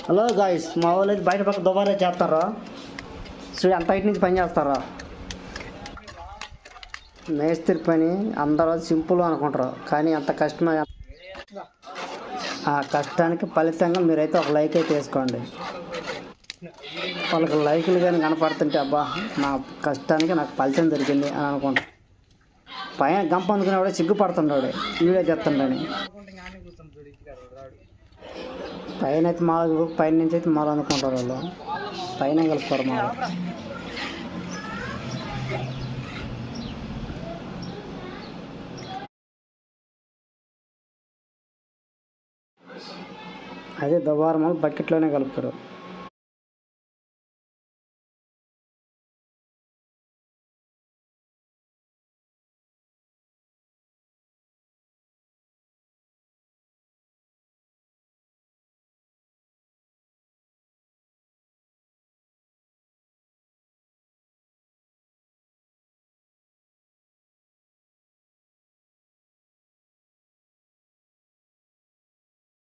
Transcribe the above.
Hello guys, మా వాళ్ళు బయట పక్క దుబారా చేస్తారా? చూడు ఎంత హైట్ నుంచి పని చేస్తారా. మేస్త్రి పని అందరూ సింపుల్ అనుకుంటారు, కానీ అంత కష్టమే. ఆ కష్టానికి ఫలితంగా మీరైతే ఒక లైక్ అయితే వేసుకోండి. వాళ్ళకి లైకులు కానీ కనపడుతుంటే అబ్బా నా కష్టానికి నాకు ఫలితం దొరికింది అని అనుకుంటా. పైన గంప అందుకునేవాడే సిగ్గుపడుతుండేవాడు వీడియో చేస్తుండని. పైన అయితే మాలు పైన నుంచి అయితే మాలు అనుకుంటారు వాళ్ళు, పైన కలుపుతారు మాలు. అదే దుబారా మాలు బకెట్లోనే కలుపుతారు.